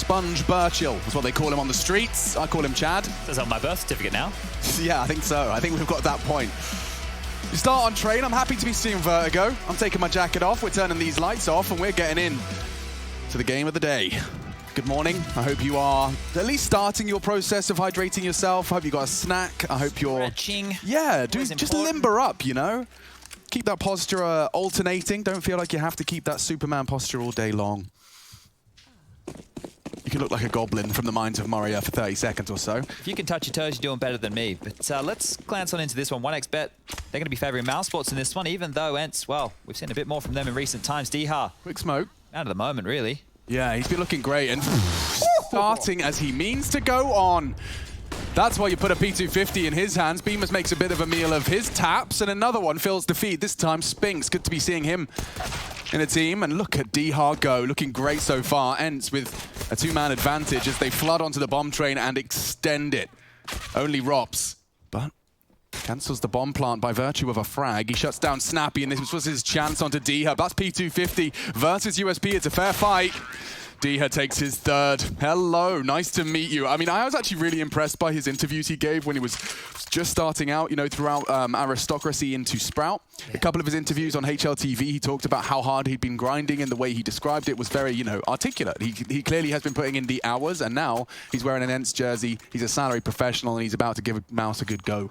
Sponge Birchill is what they call him on the streets. I call him Chad. Says on my birth certificate now. Yeah, I think so. I think we've got that point. We start on train. I'm happy to be seeing Vertigo. I'm taking my jacket off. We're turning these lights off and we're getting in to the game of the day. Good morning. I hope you are at least starting your process of hydrating yourself. I hope you got a snack. I hope you're... Stretching. Yeah, just limber up, you know? Keep that posture alternating. Don't feel like you have to keep that Superman posture all day long. You can look like a goblin from the Mines of Moria for 30 seconds or so. If you can touch your toes, you're doing better than me. But let's glance on into this one. 1xBet, they're going to be favouring mousesports in this one, even though ENCE, well, we've seen a bit more from them in recent times. Diha. Quick smoke. Out of the moment, really. Yeah, he's been looking great and starting as he means to go on. That's why you put a P250 in his hands. Bemis makes a bit of a meal of his taps, and another one fills the feed. This time, Spinks. Good to be seeing him in a team. And look at Diha go, looking great so far. ENCE with a two-man advantage as they flood onto the bomb train and extend it. Only Rops, but cancels the bomb plant by virtue of a frag. He shuts down Snappy, and this was his chance onto Diha. That's P250 versus USP. It's a fair fight. Diha takes his third. Hello, nice to meet you. I mean, I was actually really impressed by his interviews he gave when he was just starting out, you know, throughout Aristocracy into Sprout. Yeah. A couple of his interviews on HLTV, he talked about how hard he'd been grinding, and the way he described it was very, you know, articulate. He clearly has been putting in the hours, and now he's wearing an ENCE jersey. He's a salary professional, and he's about to give Mouse a good go.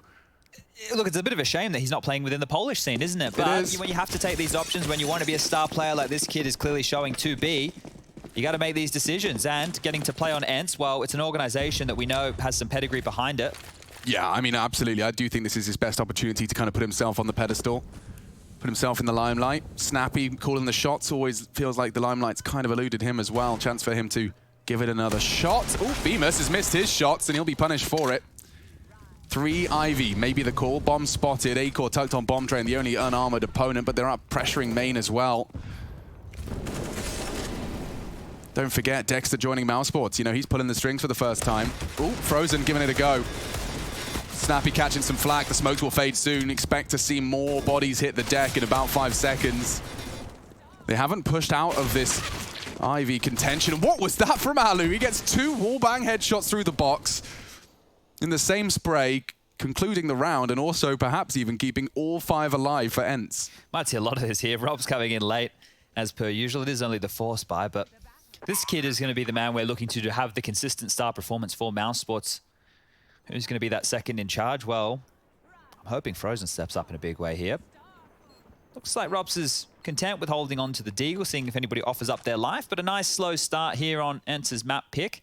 Look, it's a bit of a shame that he's not playing within the Polish scene, isn't it? But when you have to take these options, when you want to be a star player like this kid is clearly showing to be, you got to make these decisions. And getting to play on ENCE, well, it's an organization that we know has some pedigree behind it. Yeah, I mean, absolutely. I do think this is his best opportunity to kind of put himself on the pedestal, put himself in the limelight. Snappy calling the shots, always feels like the limelight's kind of eluded him as well. Chance for him to give it another shot. Oh, Bemis has missed his shots and he'll be punished for it. 3 Ivy, maybe the call. Bomb spotted. Acor tucked on bomb train, the only unarmored opponent, but they're up pressuring main as well. Don't forget, Dexter joining mousesports. You know, he's pulling the strings for the first time. Ooh, Frozen giving it a go. Snappy catching some flak. The smokes will fade soon. Expect to see more bodies hit the deck in about 5 seconds. They haven't pushed out of this Ivy contention. What was that from Alu? He gets 2 wallbang headshots through the box in the same spray, concluding the round, and also perhaps even keeping all 5 alive for ENCE. Might see a lot of this here. Rob's coming in late, as per usual. It is only the 4th buy, but this kid is going to be the man we're looking to have the consistent star performance for mousesports. Who's going to be that second in charge? Well, I'm hoping Frozen steps up in a big way here. Looks like Robs is content with holding on to the Deagle, seeing if anybody offers up their life, but a nice slow start here on ENCE's map pick.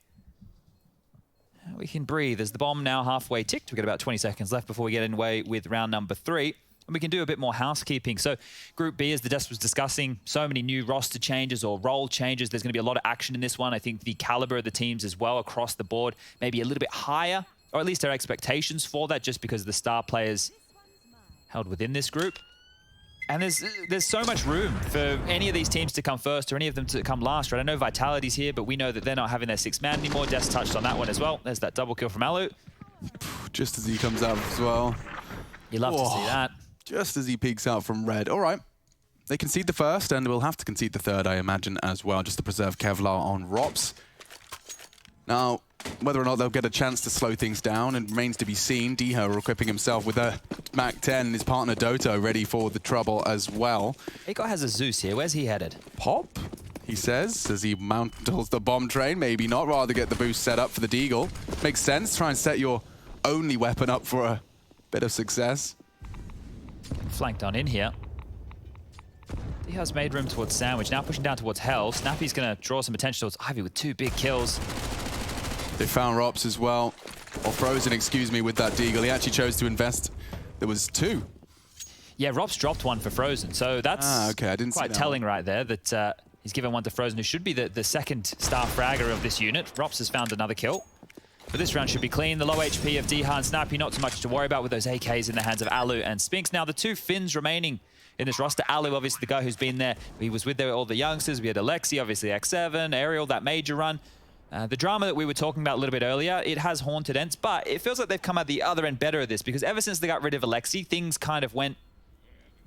We can breathe as the bomb now halfway ticked. We've got about 20 seconds left before we get away with round number 3. And we can do a bit more housekeeping. So Group B, as the desk was discussing, so many new roster changes or role changes. There's going to be a lot of action in this one. I think the caliber of the teams as well across the board, maybe a little bit higher, or at least our expectations for that, just because of the star players held within this group. And there's so much room for any of these teams to come first or any of them to come last, right? I know Vitality's here, but we know that they're not having their 6th man anymore. Des touched on that one as well. There's that double kill from Alu. Just as he comes out as well. You love to see that. Just as he peeks out from red. All right. They concede the first, and we'll have to concede the third, I imagine, as well, just to preserve Kevlar on Rops. Now, whether or not they'll get a chance to slow things down, it remains to be seen. Diha equipping himself with a Mac 10, his partner Dota ready for the trouble as well. Acor has a Zeus here. Where's he headed? Pop, he says, as he mantles the bomb train. Maybe not, rather get the boost set up for the Deagle. Makes sense, try and set your only weapon up for a bit of success. Flanked on in here. Diha's made room towards Sandwich, now pushing down towards Hell. Snappy's going to draw some attention towards Ivy with 2 big kills. They found Rops as well, or Frozen, excuse me, with that Deagle. He actually chose to invest. There was 2. Yeah, Rops dropped 1 for Frozen, so that's okay. I didn't quite see telling right there that he's given 1 to Frozen, who should be the 2nd star fragger of this unit. Rops has found another kill. But this round should be clean. The low HP of Diha and Snappy, not too much to worry about with those AKs in the hands of Alu and Spinks. Now, the 2 Finns remaining in this roster. Alu, obviously the guy who's been there. He was with all the youngsters. We had Alexi, obviously X7, Ariel, that major run. The drama that we were talking about a little bit earlier, it has haunted ENCE, but it feels like they've come out the other end better of this, because ever since they got rid of Alexi, things kind of went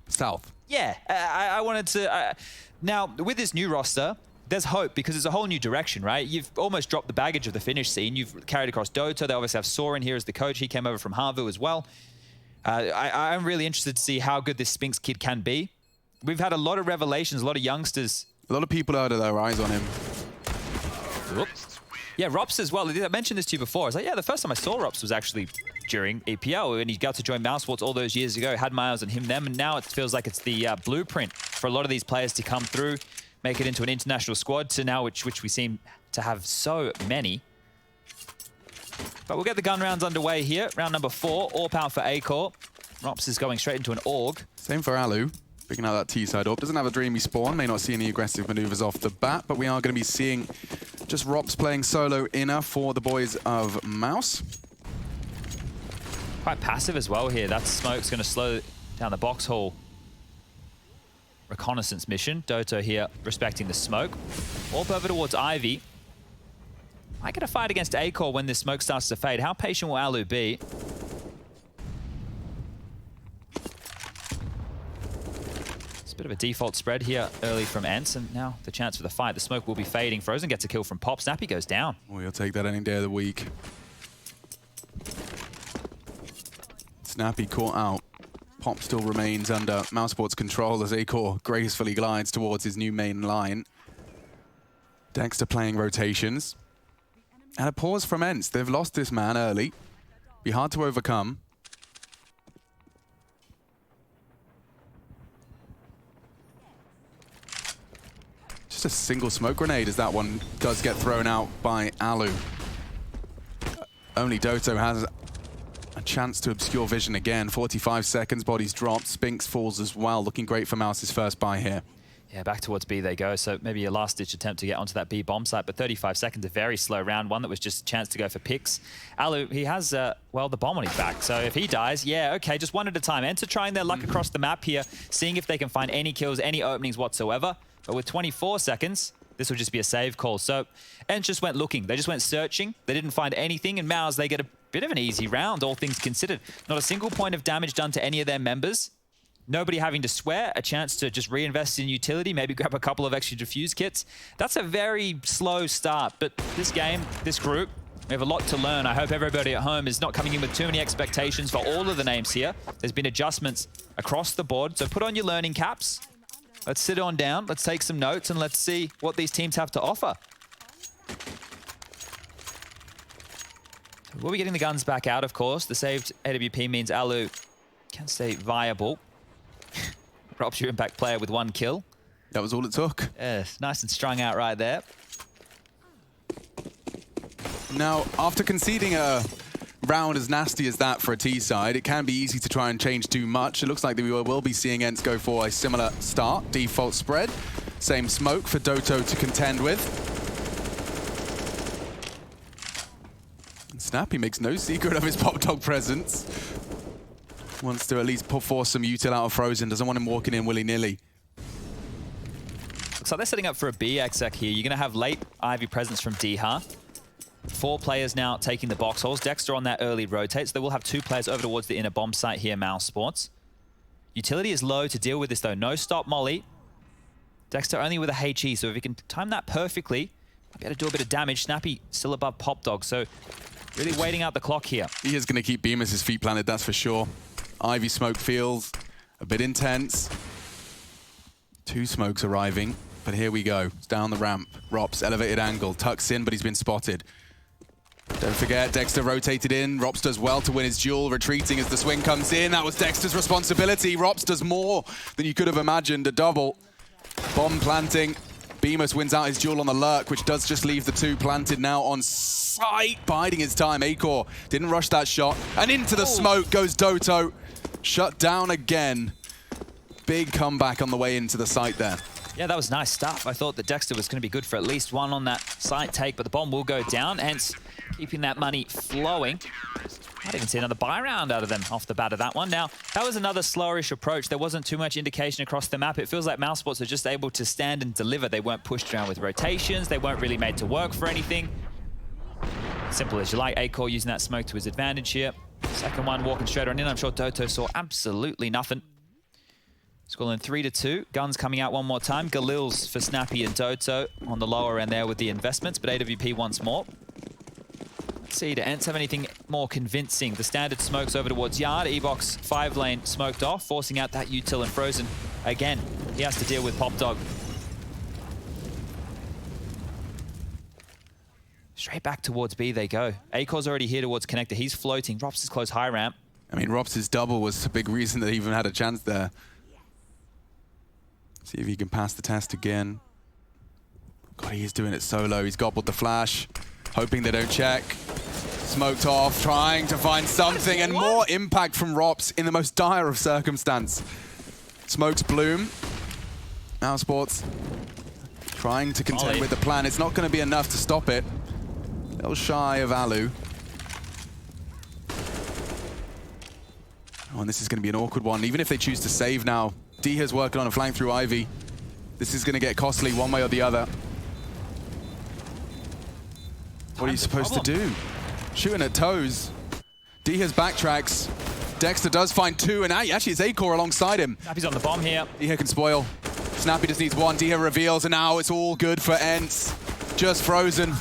south. Yeah, I wanted to... now, with this new roster, there's hope because it's a whole new direction, right? You've almost dropped the baggage of the Finnish scene. You've carried across Dota. They obviously have Soren here as the coach. He came over from Harvu as well. I'm really interested to see how good this Spinks kid can be. We've had a lot of revelations, a lot of youngsters. A lot of people had their eyes on him. Whoop. Yeah, Rops as well. I mentioned this to you before. I was like, yeah, the first time I saw Rops was actually during EPL when he got to join mousesports all those years ago. Had my eyes on him then, and now it feels like it's the blueprint for a lot of these players to come through, make it into an international squad to now, which we seem to have so many. But we'll get the gun rounds underway here. Round number 4, AWP out for Acor. Rops is going straight into an AUG. Same for Alu. Picking out that T-side up. Doesn't have a dreamy spawn. May not see any aggressive maneuvers off the bat, but we are going to be seeing just Rops playing solo inner for the boys of Mouse. Quite passive as well here. That smoke's going to slow down the box hole reconnaissance mission. Dota here respecting the smoke. AWP over towards Ivy. I get a fight against Acor when this smoke starts to fade. How patient will Alu be? Bit of a default spread here early from ENCE, and now the chance for the fight. The smoke will be fading. Frozen gets a kill from Pop. Snappy goes down. Oh, you'll take that any day of the week. Snappy caught out. Pop still remains under mousesports control as Acor gracefully glides towards his new main line. Dexter playing rotations. And a pause from ENCE. They've lost this man early. Be hard to overcome. Just a single smoke grenade as that one does get thrown out by Alu. Only Doto has a chance to obscure vision again. 45 seconds, bodies dropped. Spinks falls as well. Looking great for Mouse's first buy here. Yeah, back towards B they go. So maybe a last-ditch attempt to get onto that B bomb site, but 35 seconds, a very slow round. One that was just a chance to go for picks. Alu, he has, well, the bomb on his back. So if he dies, yeah, okay, just one at a time. ENCE trying their luck across the map here, seeing if they can find any kills, any openings whatsoever. But with 24 seconds, this will just be a save call. So ENCE just went looking. They just went searching. They didn't find anything. And Mouse, they get a bit of an easy round, all things considered. Not a single point of damage done to any of their members. Nobody having to swear, a chance to just reinvest in utility, maybe grab a couple of extra defuse kits. That's a very slow start, but this game, this group, we have a lot to learn. I hope everybody at home is not coming in with too many expectations for all of the names here. There's been adjustments across the board, so put on your learning caps. Let's sit on down, let's take some notes, and let's see what these teams have to offer. We'll be getting the guns back out, of course. The saved AWP means Alu can stay viable. Rops your impact player with 1 kill. That was all it took. Yes, nice and strung out right there. Now, after conceding a round as nasty as that for a T side, it can be easy to try and change too much. It looks like we will be seeing ENCE go for a similar start. Default spread. Same smoke for Doto to contend with. And Snappy makes no secret of his Pop Dog presence. Wants to at least force some util out of Frozen. Doesn't want him walking in willy-nilly. Looks like they're setting up for a B exec here. You're going to have late Ivy presence from Diha. 4 players now taking the box holes. Dexter on that early rotate, so they will have 2 players over towards the inner bomb site here, mousesports. Utility is low to deal with this, though. No stop molly. Dexter only with a HE, so if he can time that perfectly, might be able to do a bit of damage. Snappy still above Pop Dog, so really waiting out the clock here. He is going to keep Bemis' feet planted, that's for sure. Ivy smoke feels a bit intense. 2 smokes arriving, but here we go. It's down the ramp. Rops, elevated angle, tucks in, but he's been spotted. Don't forget, Dexter rotated in. Rops does well to win his duel, retreating as the swing comes in. That was Dexter's responsibility. Rops does more than you could have imagined, a double. Bomb planting. Bemis wins out his duel on the lurk, which does just leave the 2 planted now on site. Biding his time. Acor didn't rush that shot. And into the smoke goes Doto. Shut down again. Big comeback on the way into the site there. Yeah, that was nice stuff. I thought that Dexter was going to be good for at least 1 on that site take, but the bomb will go down, hence keeping that money flowing. Might even see another buy round out of them off the bat of that one. Now, that was another slowish approach. There wasn't too much indication across the map. It feels like mousesports are just able to stand and deliver. They weren't pushed around with rotations. They weren't really made to work for anything. Simple as you like. Acor using that smoke to his advantage here. Second one walking straight on in. I'm sure Doto saw absolutely nothing. Scoreline 3-2. Guns coming out one more time. Galil's for Snappy and Dota on the lower end there with the investments, but AWP once more. Let's see, do ENCE have anything more convincing? The standard smokes over towards Yard. E-Box 5 lane smoked off, forcing out that util and Frozen. Again, he has to deal with Pop Dog. Straight back towards B they go. Akor's already here towards Connector. He's floating. Rops is close high ramp. I mean, Rops' double was a big reason that he even had a chance there. See if he can pass the test again. God, he is doing it solo. He's gobbled the flash, hoping they don't check. Smoked off, trying to find something, and more impact from Rops in the most dire of circumstance. Smokes bloom. mousesports trying to contend with the plan. It's not going to be enough to stop it. A little shy of Alu. Oh, and this is going to be an awkward one. Even if they choose to save now, Diha's working on a flank through Ivy. This is going to get costly one way or the other. What are you supposed to do? Shooting at toes. Diha's backtracks. Dexter does find two, and actually it's Akor alongside him. Snappy's on the bomb here. Diha can spoil. Snappy just needs one. Diha reveals, and now it's all good for ENCE. Just Frozen.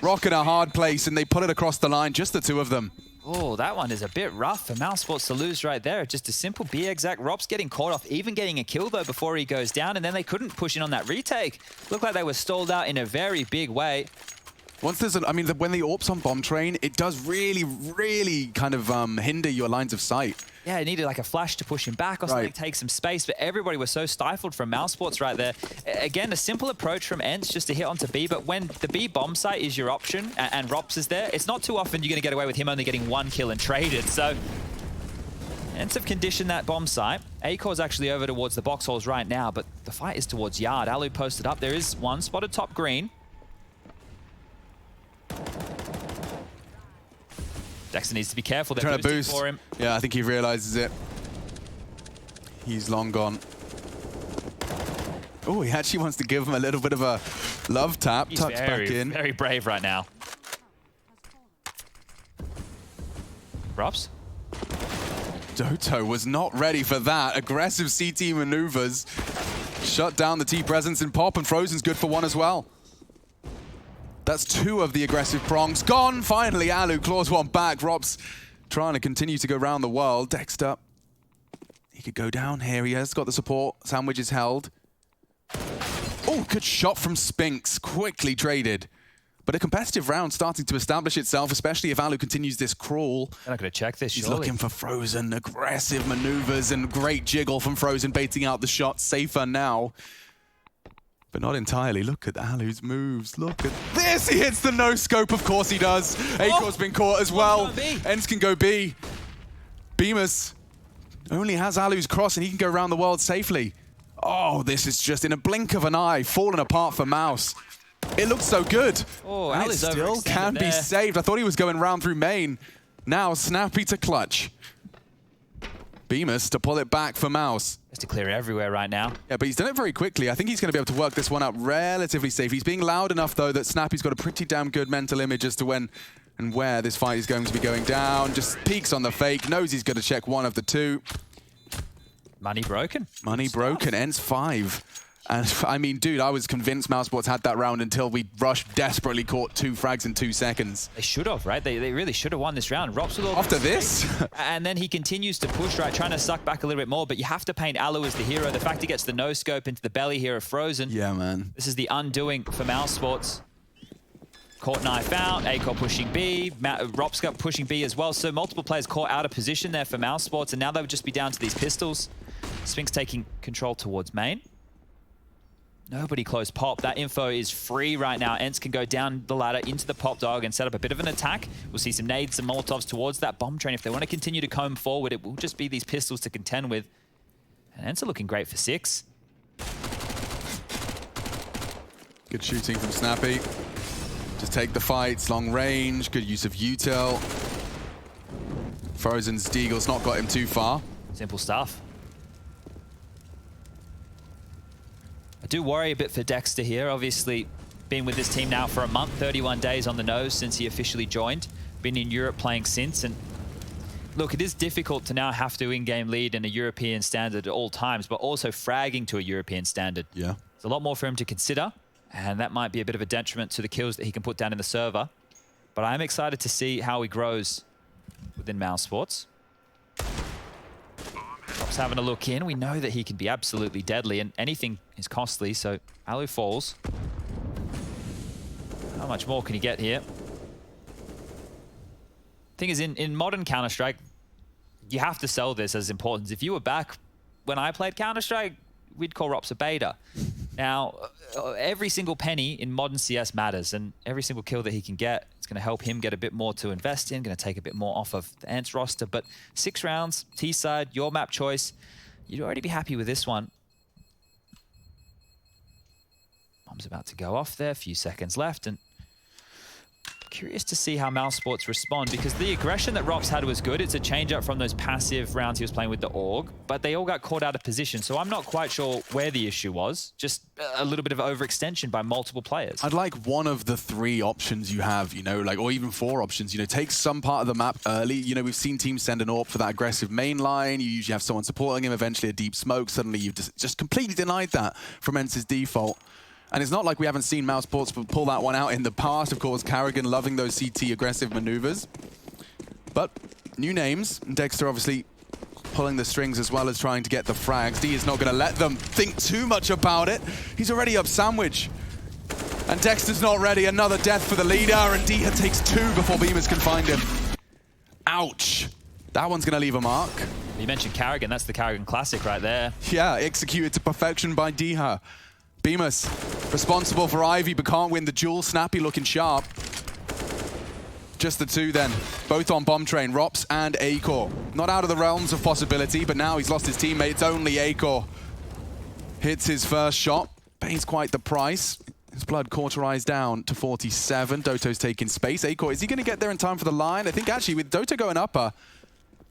Rocking a hard place, and they put it across the line, just the two of them. Oh, that one is a bit rough for mousesports to lose right there. Just a simple B exact. Rops getting caught off, even getting a kill though before he goes down, and then they couldn't push in on that retake. Looked like they were stalled out in a very big way. Once there's I mean, when the AWP's on bomb train, it does really, really kind of hinder your lines of sight. Yeah, it needed like a flash to push him back or something, take some space, but everybody was so stifled from mousesports right there. Again, a simple approach from ENCE just to hit onto B, but when the B bomb site is your option and Rops is there, it's not too often you're going to get away with him only getting one kill and traded. So ENCE have conditioned that bomb site. Akor's actually over towards the box holes right now, but the fight is towards Yard. Alu posted up. There is one spotted top green. Dexter needs to be careful. They're trying to boost for him. Yeah, I think he realizes it. He's long gone. Oh, he actually wants to give him a little bit of a love tap. He's Tucks back in. Very brave right now. Rops? Doto was not ready for that. Aggressive CT maneuvers. Shut down the T presence in Pop, and Frozen's good for one as well. That's two of the aggressive prongs gone. Finally, Alu claws one back. Rops trying to continue to go around the world. Dexter, he could go down here. He has got the support. Sandwich is held. Oh, good shot from Spinks. Quickly traded. But a competitive round starting to establish itself, especially if Alu continues this crawl. They're not going to check this, He's surely. looking for Frozen. Aggressive maneuvers and great jiggle from Frozen, baiting out the shot. Safer now. But not entirely. Look at Alu's moves. Look at this. He hits the no-scope. Of course he does. Akor's been caught as well. ENCE can go B. Bemis only has Alu's cross, and he can go around the world safely. Oh, this is just in a blink of an eye, falling apart for Mouse. It looks so good. Oh, and it still can be saved. I thought he was going round through main. Now Snappy to clutch. Bemis to pull it back for Mouse. Has to clear everywhere right now. Yeah, but he's done it very quickly. I think he's going to be able to work this one out relatively safe. He's being loud enough, though, that Snappy's got a pretty damn good mental image as to when and where this fight is going to be going down. Just peeks on the fake, knows he's going to check one of the two. Money broken. Money broken, ENCE 5. And I mean, dude, I was convinced mousesports had that round until we rushed, desperately caught 2 frags in 2 seconds. They should have, right? They really should have won this round. Rops with all after this. And then he continues to push, right? Trying to suck back a little bit more, but you have to paint Alu as the hero. The fact he gets the no-scope into the belly here of Frozen. Yeah, man. This is the undoing for mousesports. Caught knife out, Akor pushing B, Rops got pushing B as well. So multiple players caught out of position there for mousesports, and now they would just be down to these pistols. Spinks taking control towards main. Nobody close Pop. That info is free right now. ENCE can go down the ladder into the Pop Dog and set up a bit of an attack. We'll see some nades, some Molotovs towards that bomb train. If they want to continue to comb forward, it will just be these pistols to contend with. And ENCE are looking great for 6. Good shooting from Snappy. Just take the fights, long range, good use of util. Frozen's Deagle's not got him too far. Simple stuff. I do worry a bit for Dexter here. Obviously, been with this team now for a month, 31 days on the nose since he officially joined. Been in Europe playing since, and look, it is difficult to now have to in-game lead in a European standard at all times, but also fragging to a European standard. Yeah. There's a lot more for him to consider, and that might be a bit of a detriment to the kills that he can put down in the server. But I'm excited to see how he grows within mousesports. Rob's having a look in. We know that he can be absolutely deadly, and anything is costly, so Alu falls. How much more can he get here? Thing is, in modern Counter-Strike, you have to sell this as importance. If you were back when I played Counter-Strike, we'd call Rops a beta. Now, every single penny in modern CS matters, and every single kill that he can get, it's going to help him get a bit more to invest in, going to take a bit more off of the ENCE roster. But 6 rounds, T-side, your map choice, you'd already be happy with this one. Bomb's about to go off there, a few seconds left, and curious to see how mousesports respond, because the aggression that Rops had was good. It's a change up from those passive rounds he was playing with the AUG, but they all got caught out of position. So I'm not quite sure where the issue was. Just a little bit of overextension by multiple players. I'd like one of the 3 options you have, you know, like, or even 4 options, you know, take some part of the map early. You know, we've seen teams send an AWP for that aggressive main line. You usually have someone supporting him, eventually a deep smoke. Suddenly you've just completely denied that from ENCE's default. And it's not like we haven't seen mousesports pull that one out in the past. Of course, Carrigan loving those CT aggressive maneuvers. But new names. Dexter obviously pulling the strings as well as trying to get the frags. D is not going to let them think too much about it. He's already up sandwich. And Dexter's not ready. Another death for the leader. And D takes 2 before Beamers can find him. Ouch. That one's going to leave a mark. You mentioned Carrigan. That's the Carrigan classic right there. Yeah, executed to perfection by Diha. Bemus, responsible for Ivy, but can't win the duel. Snappy looking sharp. Just the 2 then, both on bomb train, Rops and Acor. Not out of the realms of possibility, but now he's lost his teammate. It's only Acor. Hits his first shot, pays quite the price. His blood cauterized down to 47. Doto's taking space. Acor, is he going to get there in time for the line? I think actually with Dota going upper,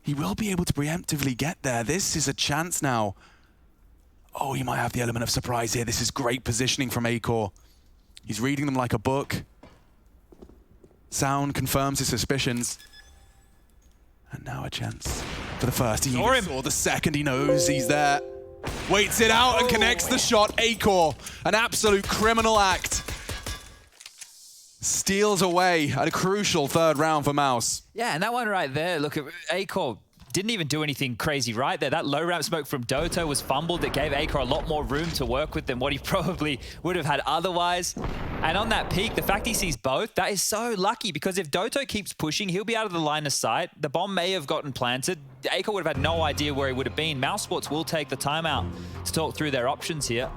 he will be able to preemptively get there. This is a chance now. Oh, he might have the element of surprise here. This is great positioning from Acor. He's reading them like a book. Sound confirms his suspicions. And now a chance for the first. He saw the second. He knows he's there. Waits it out and connects the shot. Acor, an absolute criminal act. Steals away at a crucial 3rd round for Mouse. Yeah, and that one right there, look, Acor didn't even do anything crazy right there. That low ramp smoke from Dota was fumbled. It gave Acor a lot more room to work with than what he probably would have had otherwise. And on that peak, the fact he sees both, that is so lucky, because if Dota keeps pushing, he'll be out of the line of sight. The bomb may have gotten planted. Acor would have had no idea where he would have been. mousesports will take the timeout to talk through their options here.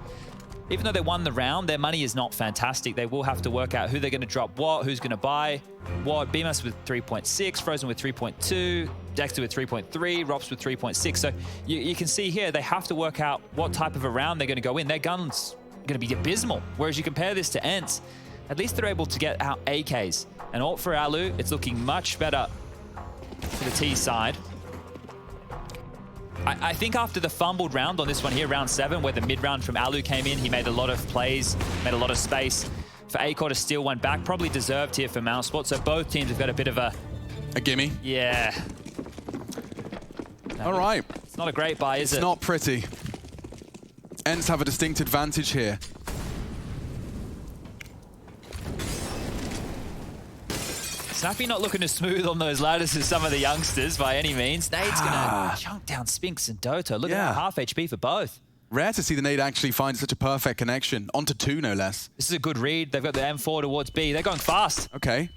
Even though they won the round, their money is not fantastic. They will have to work out who they're going to drop what, who's going to buy what. Bemus with 3.6, Frozen with 3.2, Dexter with 3.3, Rops with 3.6. So you can see here, they have to work out what type of a round they're going to go in. Their gun's going to be abysmal. Whereas you compare this to ENCE, at least they're able to get out AKs. And alt for Alu, it's looking much better for the T side. I think after the fumbled round on this one here, round 7, where the mid-round from Alu came in, he made a lot of plays, made a lot of space. For Acor to steal one back, probably deserved here for mousesports. So both teams have got a bit of a gimme. Yeah. All right. It's not a great buy, is it? It's not pretty. ENCE have a distinct advantage here. Snappy not looking as smooth on those ladders as some of the youngsters by any means. Nade's going to chunk down Spinks and Dota. Look at that, half HP for both. Rare to see the nade actually find such a perfect connection. Onto 2, no less. This is a good read. They've got the M4 towards B. They're going fast. Okay.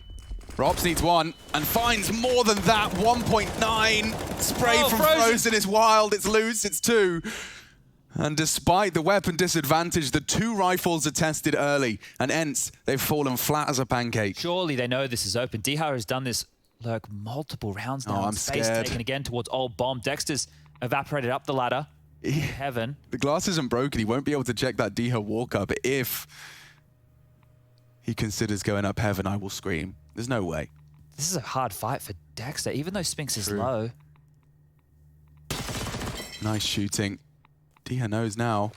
Rops needs 1 and finds more than that. 1.9. Spray from Frozen is wild. It's loose. It's 2. And despite the weapon disadvantage, the 2 rifles are tested early. And ENCE, they've fallen flat as a pancake. Surely they know this is open. Diha has done this lurk multiple rounds now. I'm Space scared. taken again towards old bomb. Dexter's evaporated up the ladder. Heaven. The glass isn't broken. He won't be able to check that Diha walk up. If he considers going up heaven, I will scream. There's no way. This is a hard fight for Dexter, even though Spinks is low. Nice shooting. Diha knows now.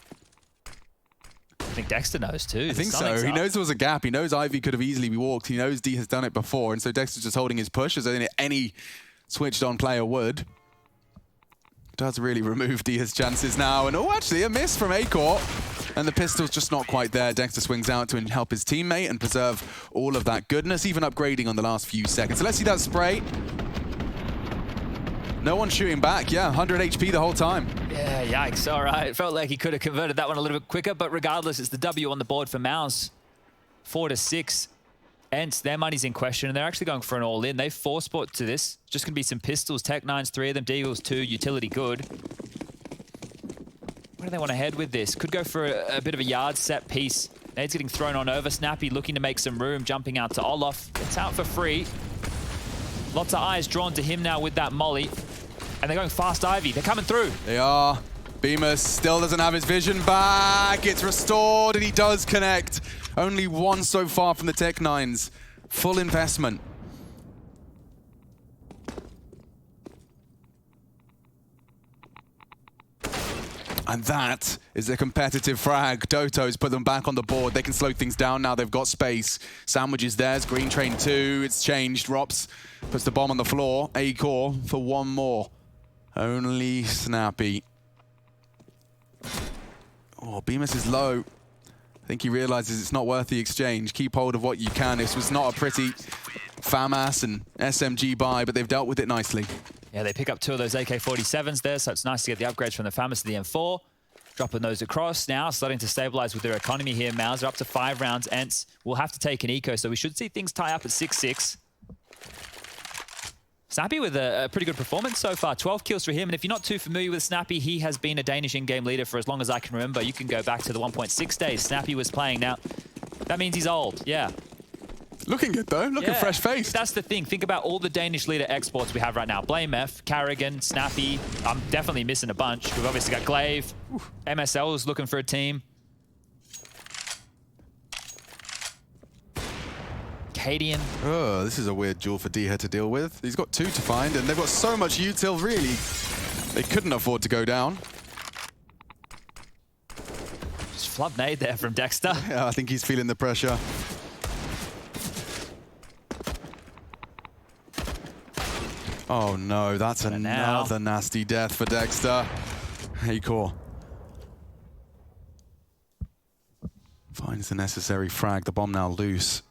I think Dexter knows too. I think so. He knows there was a gap. He knows Ivy could have easily walked. He knows D has done it before. And so Dexter's just holding his push as any switched on player would. Does really remove Dia's chances now. And oh, actually a miss from Acor. And the pistol's just not quite there. Dexter swings out to help his teammate and preserve all of that goodness, even upgrading on the last few seconds. So let's see that spray. No one shooting back. Yeah, 100 HP the whole time. Yeah, yikes. All right. Felt like he could have converted that one a little bit quicker, but regardless, it's the W on the board for Mouse. 4-6. ENCE, their money's in question, and they're actually going for an all-in. They force bought to this. Just going to be some pistols, Tech 9s, 3 of them, Deagles 2, utility good. Where do they want to head with this? Could go for a bit of a yard set piece. Nade's getting thrown on over. Snappy looking to make some room, jumping out to Olaf. It's out for free. Lots of eyes drawn to him now with that molly. And they're going fast Ivy. They're coming through. They are. Bemis still doesn't have his vision back. It's restored, and he does connect. Only one so far from the Tech 9s. Full investment. And that is a competitive frag. Doto's put them back on the board. They can slow things down now. They've got space. Sandwich is theirs. Green Train 2. It's changed. Rops puts the bomb on the floor. Acor for one more. Only Snappy. Oh, Bemis is low. I think he realizes it's not worth the exchange. Keep hold of what you can. This was not a pretty FAMAS and SMG buy, but they've dealt with it nicely. Yeah, they pick up 2 of those AK-47s there, so it's nice to get the upgrades from the FAMAS to the M4. Dropping those across now, starting to stabilize with their economy here. Mauser up to 5 rounds. ENCE will have to take an eco, so we should see things tie up at 6-6. Snappy with a pretty good performance so far. 12 kills for him. And if you're not too familiar with Snappy, he has been a Danish in-game leader for as long as I can remember. You can go back to the 1.6 days Snappy was playing. Now, that means he's old. Yeah. Looking good, though. Looking fresh-faced. That's the thing. Think about all the Danish leader exports we have right now. Blame F, Carrigan, Snappy. I'm definitely missing a bunch. We've obviously got Glaive. MSL is looking for a team. Cadian. Oh, this is a weird duel for Dia to deal with. He's got 2 to find, and they've got so much util, really. They couldn't afford to go down. Just flub nade there from Dexter. Yeah, I think he's feeling the pressure. Oh no, that's another nasty death for Dexter. Acor finds the necessary frag. The bomb now loose.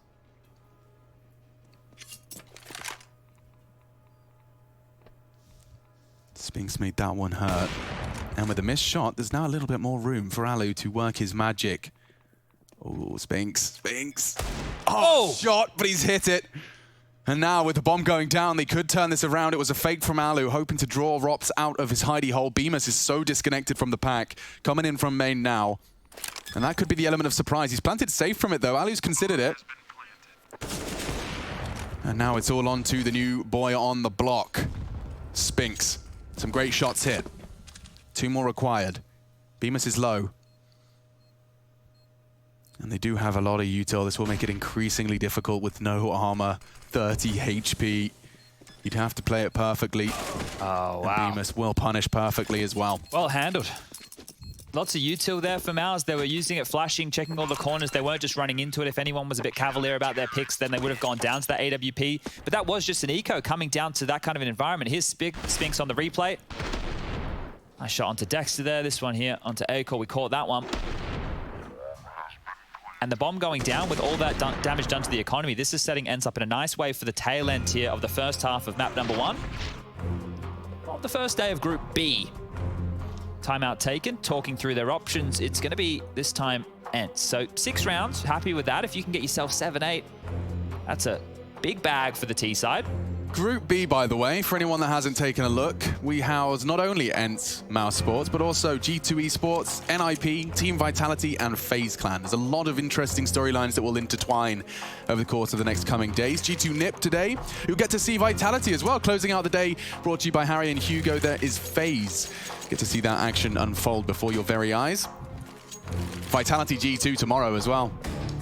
Spinks made that one hurt. And with a missed shot, there's now a little bit more room for Alu to work his magic. Oh, Spinks. Oh, shot, but he's hit it. And now with the bomb going down, they could turn this around. It was a fake from Alu, hoping to draw Rops out of his hidey hole. Bemis is so disconnected from the pack. Coming in from main now. And that could be the element of surprise. He's planted safe from it, though. Alu's considered it. And now it's all on to the new boy on the block. Spinks. Some great shots hit. 2 more required. Bemis is low. And they do have a lot of util. This will make it increasingly difficult with no armor, 30 HP. You'd have to play it perfectly. Oh, wow. And Bemis will punish perfectly as well. Well handled. Lots of util there for Mouse. They were using it, flashing, checking all the corners. They weren't just running into it. If anyone was a bit cavalier about their picks, then they would have gone down to that AWP. But that was just an eco coming down to that kind of an environment. Here's Spinks on the replay. Nice shot onto Dexter there. This one here onto Acor. We caught that one. And the bomb going down with all that damage done to the economy. This is setting ENCE up in a nice way for the tail end here of the first half of map number 1. On the first day of Group B. Timeout taken, talking through their options. It's going to be, this time, ENCE. So 6 rounds, happy with that. If you can get yourself 7-8, that's a big bag for the T side. Group B, by the way, for anyone that hasn't taken a look, we house not only ENCE mousesports, but also G2 Esports, NIP, Team Vitality, and FaZe Clan. There's a lot of interesting storylines that will intertwine over the course of the next coming days. G2 NIP today, you'll get to see Vitality as well. Closing out the day, brought to you by Harry and Hugo, there is FaZe. Get to see that action unfold before your very eyes. Vitality G2 tomorrow as well.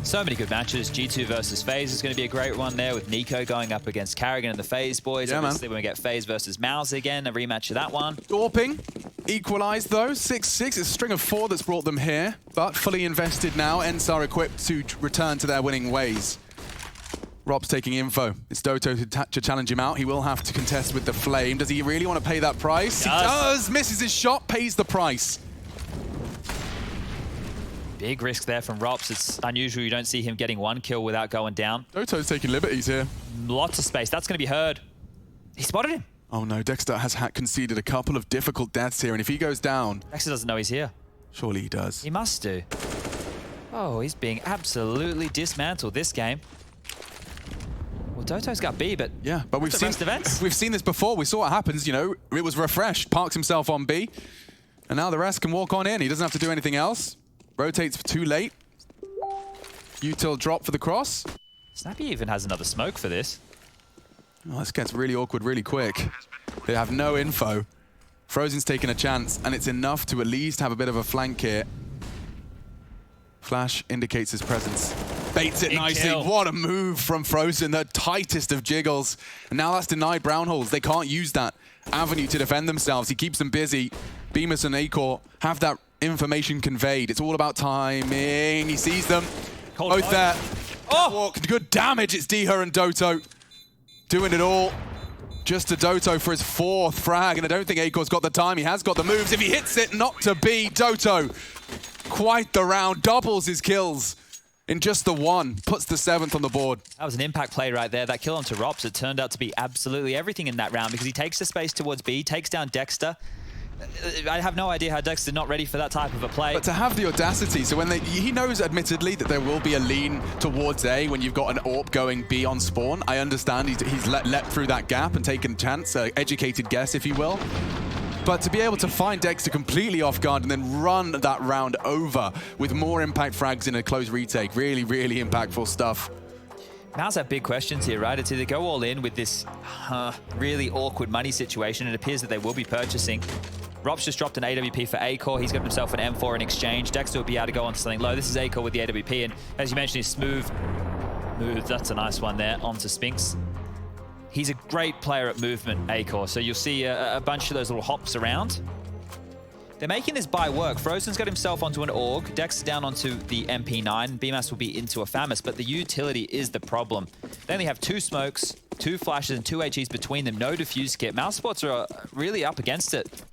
So many good matches. G2 versus FaZe is going to be a great one there with Nico going up against Carrigan and the FaZe boys. Yeah, obviously, when we get FaZe versus Mouse again, a rematch of that one. Dorping, equalized though, 6-6. It's a string of 4 that's brought them here, but fully invested now. ENCE are equipped to return to their winning ways. Rob's taking info. It's Doto to challenge him out. He will have to contest with the flame. Does he really want to pay that price? He does! Misses his shot, pays the price. Big risk there from Rops. It's unusual you don't see him getting one kill without going down. Doto's taking liberties here. Lots of space. That's going to be heard. He spotted him. Oh no, Dexter has conceded a couple of difficult deaths here, and if he goes down... Dexter doesn't know he's here. Surely he does. He must do. Oh, he's being absolutely dismantled this game. Well, Doto's got B, but yeah, but we've seen this before. We saw what happens, you know. It was refreshed, parks himself on B, and now the rest can walk on in. He doesn't have to do anything else. Rotates too late. Util drop for the cross. Snappy even has another smoke for this. Oh, this gets really awkward really quick. They have no info. Frozen's taking a chance, and it's enough to at least have a bit of a flank here. Flash indicates his presence. Baits it nicely. Kill. What a move from Frozen, the tightest of jiggles. And now that's denied Brown Holes. They can't use that avenue to defend themselves. He keeps them busy. Bemis and Acor have that information conveyed. It's all about timing. He sees them. Both there. Oh, good damage. It's Diha and Doto doing it all. Just to Doto for his 4th frag, and I don't think Acor's got the time. He has got the moves. If he hits it, not to be. Doto, quite the round, doubles his kills in just the one, puts the 7th on the board. That was an impact play right there. That kill onto Rops, it turned out to be absolutely everything in that round because he takes the space towards B, takes down Dexter. I have no idea how Dexter's not ready for that type of a play. But to have the audacity, so when he knows admittedly that there will be a lean towards A when you've got an AWP going B on spawn. I understand he's leapt through that gap and taken a chance, educated guess if you will. But to be able to find Dexter completely off guard and then run that round over with more impact frags in a close retake, really, really impactful stuff. Mouse have big questions here, right? It's either go all in with this really awkward money situation. It appears that they will be purchasing. Rops just dropped an AWP for Acor. He's got himself an M4 in exchange. Dexter will be able to go on to something low. This is Acor with the AWP, and as you mentioned, he's smooth. That's a nice one there onto Spinks. He's a great player at movement, Acor, so you'll see a bunch of those little hops around. They're making this buy work. Frozen's got himself onto an AUG. Dexter down onto the MP9. BMAS will be into a FAMAS, but the utility is the problem. They only have 2 smokes, 2 flashes, and 2 HEs between them. No defuse kit. mousesports are really up against it.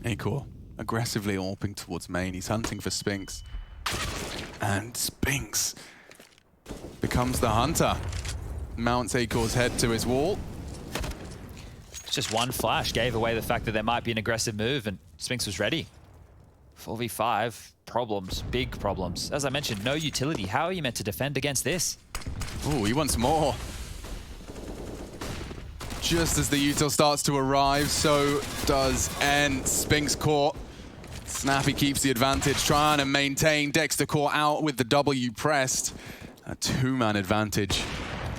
Acor aggressively AWPing towards main. He's hunting for Spinks. And Spinks becomes the hunter. Mounts Acor's head to his wall. Just one flash gave away the fact that there might be an aggressive move, and Spinks was ready. 4v5, problems, big problems. As I mentioned, no utility. How are you meant to defend against this? Ooh, he wants more. Just as the util starts to arrive, so does ENCE. Spinks caught. Snappy keeps the advantage, trying to maintain. Dexter caught out with the W pressed. A 2-man advantage.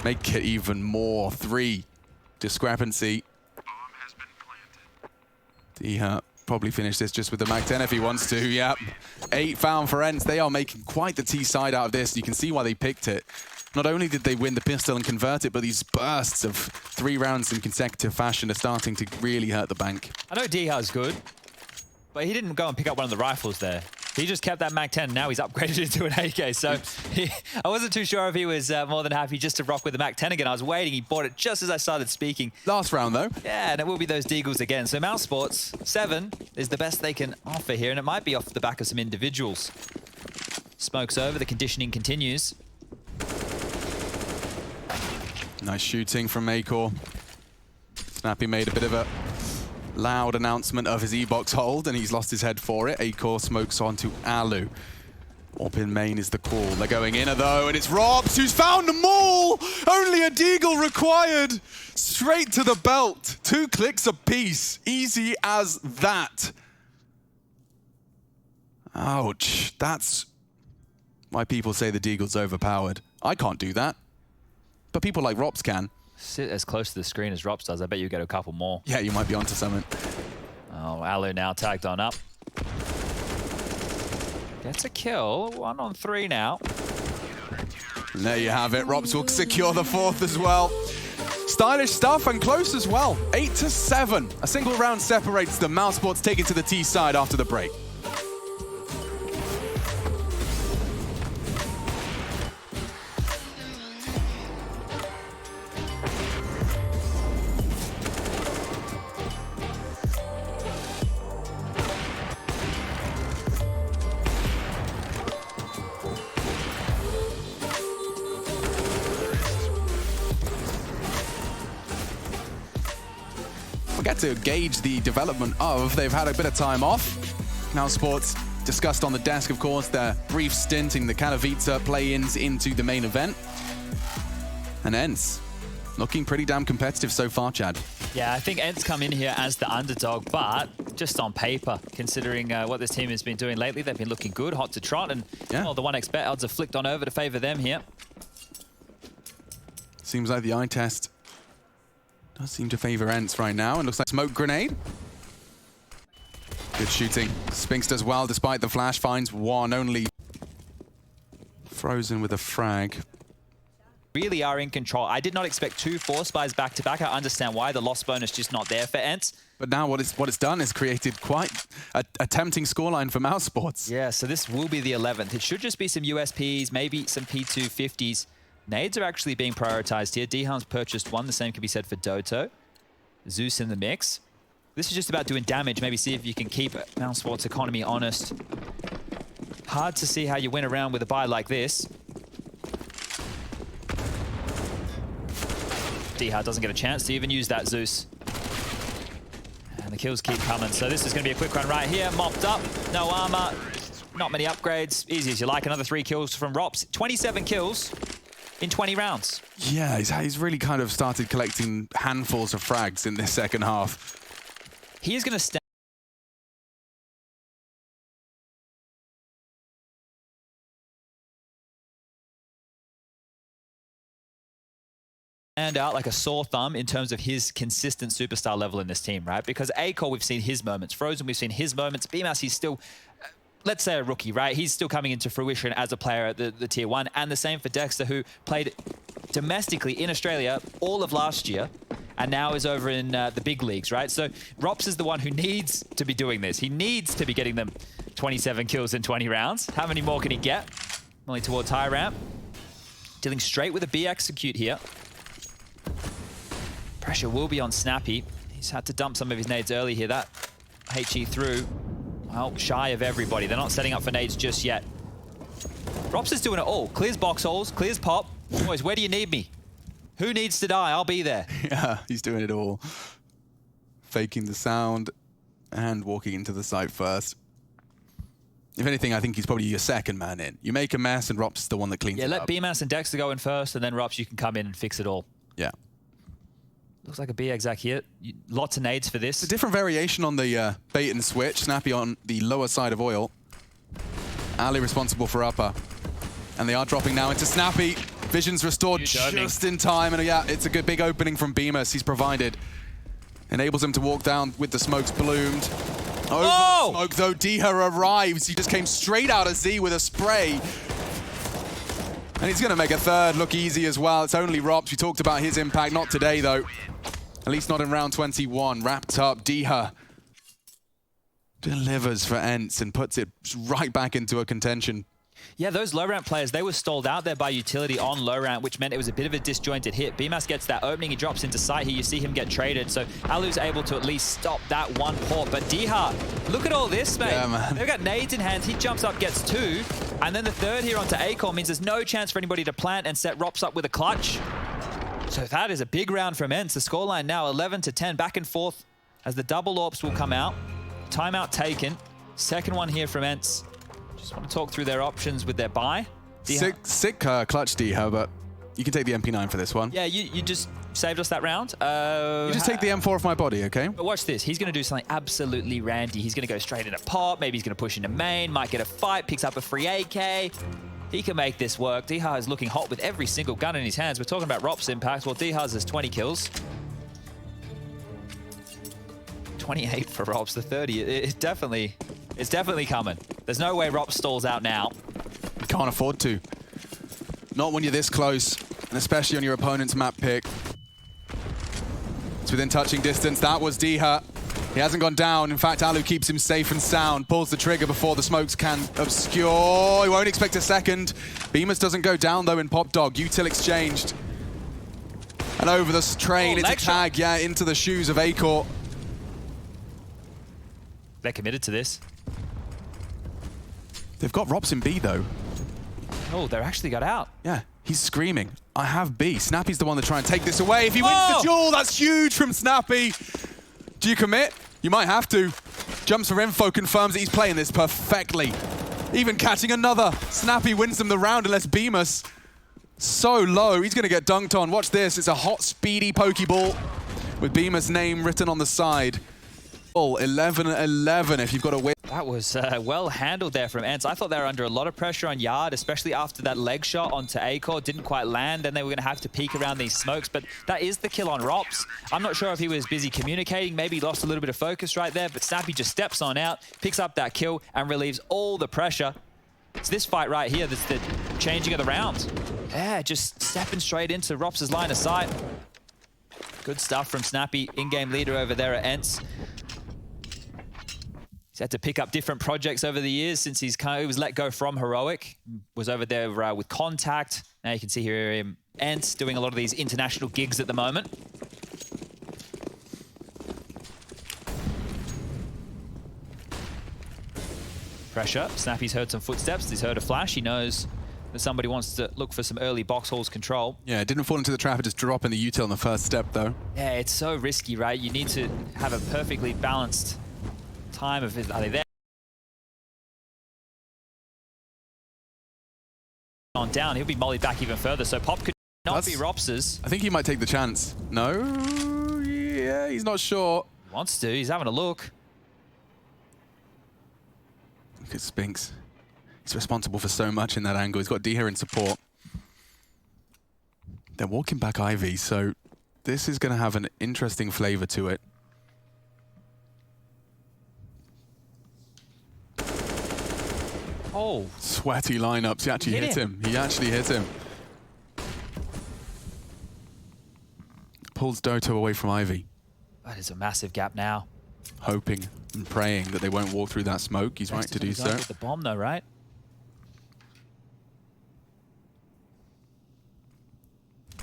Make it even more. 3 discrepancy. Diha probably finish this just with the Mag 10 if he wants to. Yep. 8 found for ENCE. They are making quite the T side out of this. You can see why they picked it. Not only did they win the pistol and convert it, but these bursts of 3 rounds in consecutive fashion are starting to really hurt the bank. I know Diha's good, but he didn't go and pick up one of the rifles there. He just kept that Mag 10, and now he's upgraded into an AK. So I wasn't too sure if he was more than happy just to rock with the Mag 10 again. I was waiting. He bought it just as I started speaking. Last round, though. Yeah, and it will be those Deagles again. So mousesports, 7 is the best they can offer here, and it might be off the back of some individuals. Smoke's over. The conditioning continues. Nice shooting from Acor. Snappy made a bit of a loud announcement of his E-box hold, and he's lost his head for it. Acor smokes onto Alu. Up in main is the call. They're going in though, and it's Robs who's found them all! Only a deagle required! Straight to the belt. 2 clicks apiece. Easy as that. Ouch. That's why people say the deagle's overpowered. I can't do that. But people like Rops can. Sit as close to the screen as Rops does. I bet you get a couple more. Yeah, you might be onto something. Oh, Alu now tagged on up. Gets a kill. 1 on 3 now. And there you have it. Rops will secure the 4th as well. Stylish stuff and close as well. 8-7. A single round separates them. mousesports take it to the T side after the break. We'll get to gauge the development of. They've had a bit of time off. mousesports discussed on the desk, of course, their brief stint in the Katowice play-ins into the main event. And ENCE looking pretty damn competitive so far, Chad. Yeah, I think ENCE come in here as the underdog, but just on paper, considering what this team has been doing lately, they've been looking good, hot to trot, and well, the 1x bet odds have flicked on over to favor them here. Seems like the eye test does seem to favor ENCE right now, and looks like smoke grenade. Good shooting. Spinks does well despite the flash, finds one, only frozen with a frag. Really are in control. I did not expect 2 force buys back-to-back. I understand why. The loss bonus just not there for ENCE. But now what it's done is created quite a tempting scoreline for mousesports. Yeah, so this will be the 11th. It should just be some USPs, maybe some P250s. Nades are actually being prioritized here. Dihan's purchased one. The same can be said for Dota. Zeus in the mix. This is just about doing damage. Maybe see if you can keep mousesports economy honest. Hard to see how you win around with a buy like this. Diha doesn't get a chance to even use that Zeus. And the kills keep coming. So this is going to be a quick run right here. Mopped up. No armor. Not many upgrades. Easy as you like. Another 3 kills from Rops. 27 kills in 20 rounds. Yeah, he's really kind of started collecting handfuls of frags in this second half. He is going to stand out like a sore thumb in terms of his consistent superstar level in this team, right? Because Acol, we've seen his moments. Frozen, we've seen his moments. BMAS, he's still, let's say, a rookie, right? He's still coming into fruition as a player at the tier 1. And the same for Dexter, who played domestically in Australia all of last year and now is over in the big leagues, right? So Rops is the one who needs to be doing this. He needs to be getting them 27 kills in 20 rounds. How many more can he get? Only towards high ramp. Dealing straight with a B execute here. Pressure will be on Snappy. He's had to dump some of his nades early here. That HE through, well, shy of everybody. They're not setting up for nades just yet. Rops is doing it all. Clears box holes, clears pop. Boys, where do you need me? Who needs to die? I'll be there. Yeah, he's doing it all. Faking the sound and walking into the site first. If anything, I think he's probably your second man in. You make a mess and Rops is the one that cleans it up. Yeah, let BMAS and Dexter go in first, and then Rops, you can come in and fix it all. Yeah. Looks like a B exec here. Lots of nades for this. It's a different variation on the bait and switch. Snappy on the lower side of oil. Ali responsible for upper. And they are dropping now into Snappy. Vision's restored just in time. And yeah, it's a good big opening from BMAS. He's provided. Enables him to walk down with the smokes bloomed. Over the smoke, though, Diha arrives. He just came straight out of Z with a spray. And he's going to make a third look easy as well. It's only Rops. We talked about his impact. Not today, though. At least not in round 21. Wrapped up. Diha delivers for ENCE and puts it right back into a contention. Yeah, those low ramp players, they were stalled out there by utility on low ramp, which meant it was a bit of a disjointed hit. BMAS gets that opening, he drops into sight here, you see him get traded, so Alu's able to at least stop that one port. But Diha, look at all this, mate. Yeah, man. They've got nades in hand, he jumps up, gets 2, and then the third here onto Acol means there's no chance for anybody to plant and set Rops up with a clutch. So that is a big round from ENCE. The scoreline now 11-10, back and forth as the double AWPs will come out. Timeout taken. Second one here from ENCE. Just want to talk through their options with their buy. Sick clutch, Diha, but you can take the MP9 for this one. Yeah, you just saved us that round. You just take the M4 off my body, okay? But watch this. He's going to do something absolutely randy. He's going to go straight into pop. Maybe he's going to push into main. Might get a fight. Picks up a free AK. He can make this work. Diha is looking hot with every single gun in his hands. We're talking about Rops impact. Well, Diha's has 20 kills. 28 for Rops. The 30. It's definitely coming. There's no way Rops stalls out now. You can't afford to. Not when you're this close, and especially on your opponent's map pick. It's within touching distance. That was Diha. He hasn't gone down. In fact, Alu keeps him safe and sound. Pulls the trigger before the smokes can obscure. He won't expect a second. Bemis doesn't go down, though, in Pop Dog. Util exchanged. And over the train, it's a tag, yeah, into the shoes of Acor. They're committed to this. They've got Robs in B, though. Oh, they're actually got out. Yeah, he's screaming, I have B. Snappy's the one to try and take this away. If he wins the duel, that's huge from Snappy. Do you commit? You might have to. Jumps for info, confirms that he's playing this perfectly. Even catching another. Snappy wins them the round unless Bemis. So low, he's going to get dunked on. Watch this, it's a hot, speedy Pokeball with Bemis' name written on the side. 11-11 if you've got to win. That was well handled there from ENCE. I thought they were under a lot of pressure on Yard, especially after that leg shot onto Acor. Didn't quite land, and they were going to have to peek around these smokes. But that is the kill on Rops. I'm not sure if he was busy communicating. Maybe he lost a little bit of focus right there. But Snappy just steps on out, picks up that kill, and relieves all the pressure. It's this fight right here that's the changing of the round. Yeah, just stepping straight into Rops' line of sight. Good stuff from Snappy, in-game leader over there at ENCE. He's had to pick up different projects over the years since he was let go from Heroic. Was over there with Contact. Now you can see here him, ENCE, doing a lot of these international gigs at the moment. Pressure. Snappy's heard some footsteps. He's heard a flash. He knows that somebody wants to look for some early box halls control. Yeah, it didn't fall into the trap. It just dropped in the util on the first step, though. Yeah, it's so risky, right? You need to have a perfectly balanced time of are they there? On down, he'll be mollied back even further. So Pop could not be Rops's. I think he might take the chance. No? Yeah, he's not sure. Wants to. He's having a look. Look at Spinks. He's responsible for so much in that angle. He's got D here in support. They're walking back Ivy, so this is going to have an interesting flavor to it. Oh. Sweaty lineups. He actually hit him. He actually hit him. Pulls Dota away from Ivy. That is a massive gap now. Hoping and praying that they won't walk through that smoke. He's right to do so. With the bomb though, right?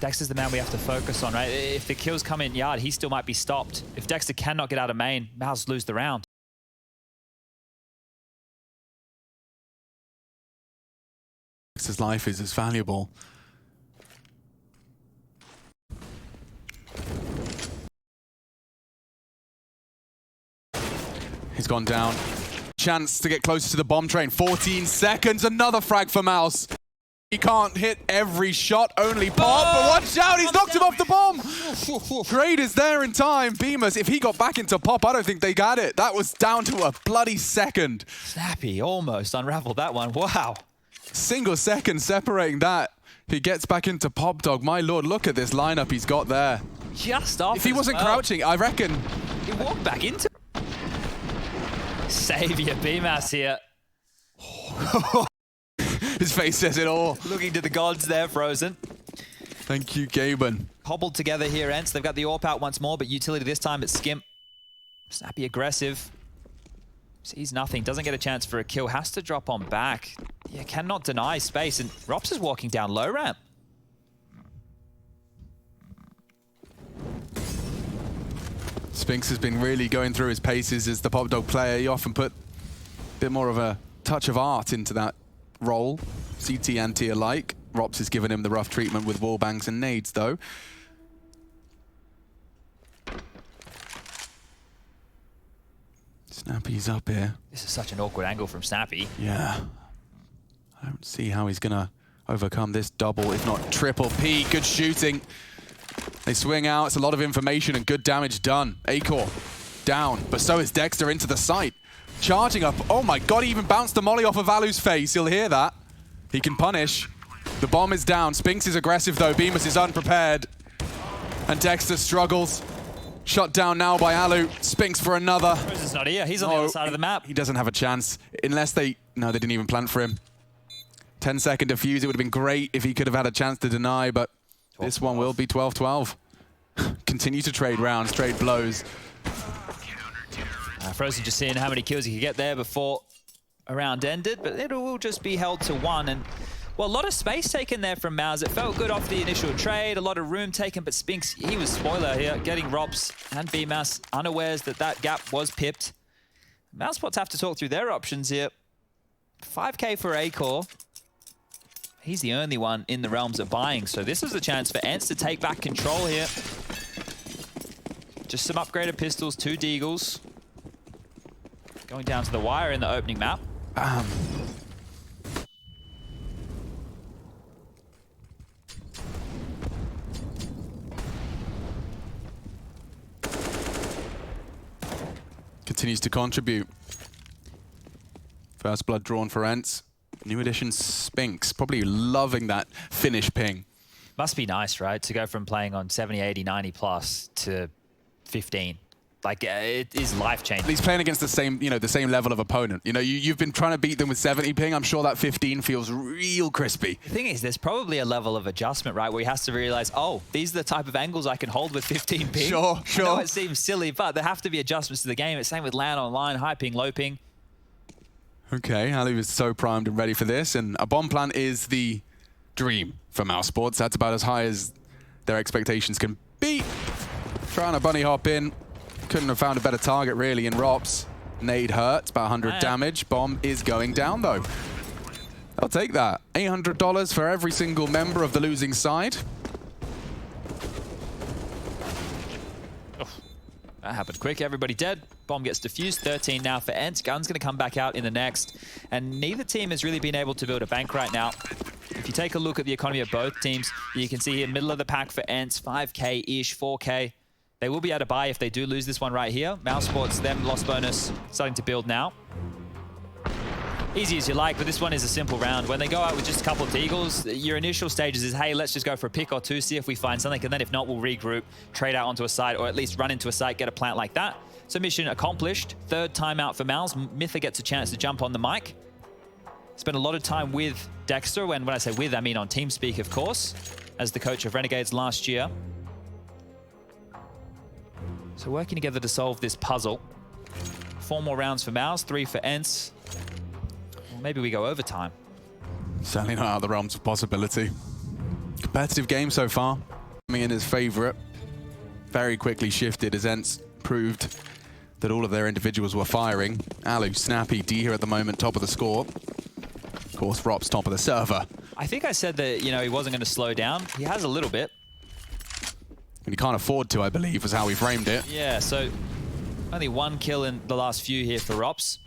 Dexter's the man we have to focus on, right? If the kills come in Yard, he still might be stopped. If Dexter cannot get out of main, Mouse lose the round. Dexter's life is as valuable. He's gone down. Chance to get closer to the bomb train. 14 seconds, another frag for Mouse. He can't hit every shot, only Pop, but watch out, he's knocked him off the bomb! Great is there in time. Bemis, if he got back into Pop, I don't think they got it. That was down to a bloody second. Snappy almost unraveled that one, wow. Single second separating that. If he gets back into Pop Dog, my lord, look at this lineup he's got there. Just off. If he wasn't crouching, I reckon. He walked back into Savior BMAS here. His face says it all. Looking to the gods there, Frozen. Thank you, Gaben. Hobbled together here, ENCE. They've got the AWP out once more, but utility this time it's Skimp. Snappy aggressive. Sees nothing, doesn't get a chance for a kill. Has to drop on back. Yeah, cannot deny space, and Rops is walking down low ramp. Spinks has been really going through his paces as the Pop Dog player. He often put a bit more of a touch of art into that role. CT and T alike. Rops has given him the rough treatment with wallbangs and nades, though. Snappy's up here. This is such an awkward angle from Snappy. Yeah. I don't see how he's going to overcome this double, if not triple P. Good shooting. They swing out. It's a lot of information and good damage done. Acor down, but so is Dexter into the site. Charging up. Oh my god, he even bounced the molly off of Alu's face. He'll hear that. He can punish. The bomb is down. Spinks is aggressive though. Bemis is unprepared. And Dexter struggles. Shot down now by Alu. Spinks for another. Frozen's not here. He's on the other side of the map. He doesn't have a chance. Unless they... No, they didn't even plant for him. 10-second defuse. It would have been great if he could have had a chance to deny, but this one will be 12-12. continue to trade rounds, trade blows. Frozen just seeing how many kills he could get there before a round ended, but it will just be held to 1. And well, a lot of space taken there from Mouse. It felt good off the initial trade, a lot of room taken, but Spinks, he was spoiler here, getting Robs and BMAS unawares that that gap was pipped. mousesports have to talk through their options here. 5k for Acor. He's the only one in the realms of buying, so this is a chance for ENCE to take back control here. Just some upgraded pistols, 2 Deagles. Going down to the wire in the opening map. Continues to contribute. First blood drawn for ENCE. New addition Spinks, probably loving that finish ping. Must be nice, right? To go from playing on 70, 80, 90 plus to 15. Like, it is life-changing. He's playing against the same, the same level of opponent. You've been trying to beat them with 70 ping. I'm sure that 15 feels real crispy. The thing is, there's probably a level of adjustment, right? Where he has to realize, oh, these are the type of angles I can hold with 15 ping. Sure. I know it seems silly, but there have to be adjustments to the game. It's same with LAN online, high ping, low ping. Okay, Ali was so primed and ready for this, and a bomb plant is the dream for mousesports. That's about as high as their expectations can be. Trying to bunny hop in. Couldn't have found a better target, really, in Rops. Nade hurts, about 100 damage. Bomb is going down, though. I'll take that. $800 for every single member of the losing side. That happened quick. Everybody dead. Bomb gets defused. 13 now for ENCE. Gun's going to come back out in the next. And neither team has really been able to build a bank right now. If you take a look at the economy of both teams, you can see here, middle of the pack for ENCE, 5k-ish, 4k. They will be able to buy if they do lose this one right here. mousesports, them loss bonus starting to build now. Easy as you like, but this one is a simple round. When they go out with just a couple of Deagles, your initial stages is, hey, let's just go for a pick or 2, see if we find something, and then if not, we'll regroup, trade out onto a site, or at least run into a site, get a plant like that. So mission accomplished. 3rd timeout for Mouse. Mytha gets a chance to jump on the mic. Spent a lot of time with Dexter, and when I say with, I mean on TeamSpeak, of course, as the coach of Renegades last year. So working together to solve this puzzle. 4 more rounds for Mouse, 3 for ENCE. Well, maybe we go overtime. Certainly not out of the realms of possibility. Competitive game so far. Coming in as favorite. Very quickly shifted as ENCE proved that all of their individuals were firing. Alu, Snappy, D here at the moment, top of the score. Of course, Rops top of the server. I think I said that, he wasn't going to slow down. He has a little bit. And he can't afford to, I believe, was how we framed it. Yeah, so only 1 kill in the last few here for Rops.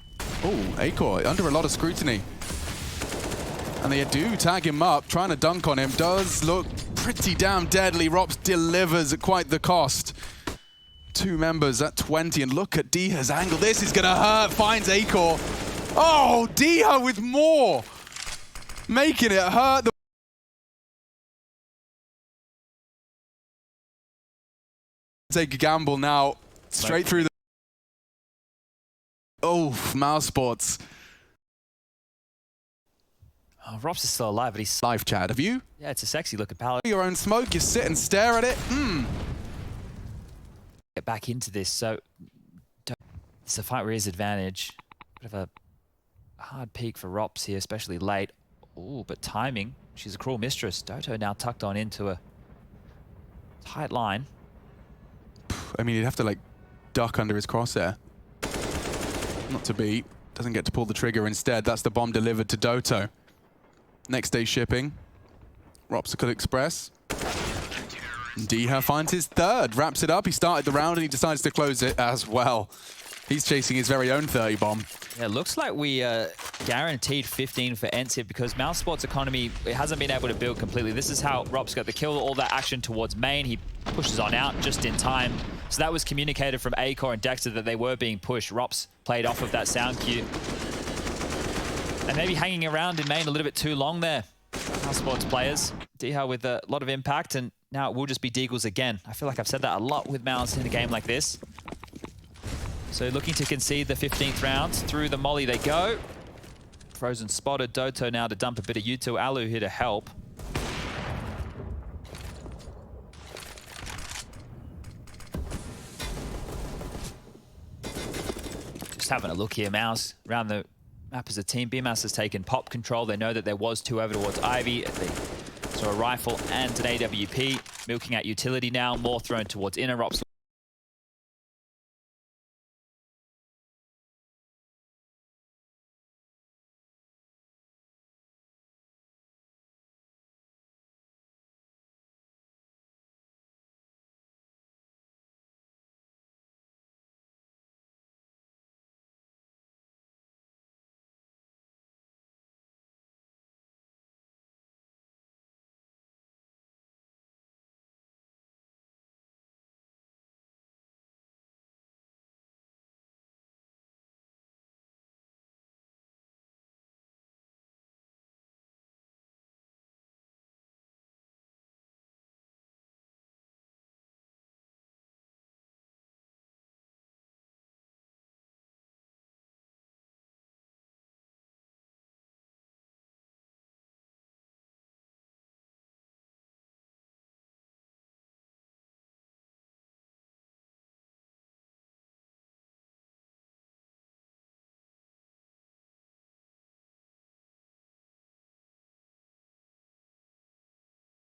Oh, Acor, under a lot of scrutiny. And they do tag him up, trying to dunk on him. Does look pretty damn deadly. Rops delivers at quite the cost. 2 members at 20, and look at Diha's angle. This is gonna hurt, finds Acor. Oh, Diha with more. Making it hurt. Take a gamble now, straight through the... Oh, mousesports. Oh, Rops is still alive, but he's... Live chat, have you? Yeah, it's a sexy looking palette. Your own smoke, you sit and stare at it. Get back into this, so... It's a fight where his advantage. Bit of a hard peak for Rops here, especially late. Ooh, but timing. She's a cruel mistress. Dota now tucked on into a tight line. I mean, he'd have to, duck under his crosshair. Not to beat. Doesn't get to pull the trigger instead. That's the bomb delivered to Doto. Next day shipping. Ropsicle Express. Diha finds his 3rd. Wraps it up. He started the round and he decides to close it as well. He's chasing his very own 30 bomb. Yeah, it looks like we guaranteed 15 for ENCE here because mousesports economy, it hasn't been able to build completely. This is how Rops got the kill, all that action towards main. He pushes on out just in time. So that was communicated from Acor and Dexter that they were being pushed. Rops played off of that sound cue. And maybe hanging around in main a little bit too long there. Mousesports players. Diha with a lot of impact, and now it will just be Deagles again. I feel like I've said that a lot with Mouse in a game like this. So looking to concede the 15th round. Through the molly they go. Frozen spotted. Doto now to dump a bit of U2. Alu here to help. having a look here, Mouse, around the map as a team. BMAS has taken pop control. They know that there was two over towards Ivy. So a rifle and an AWP. Milking at utility now. More thrown towards inner ops.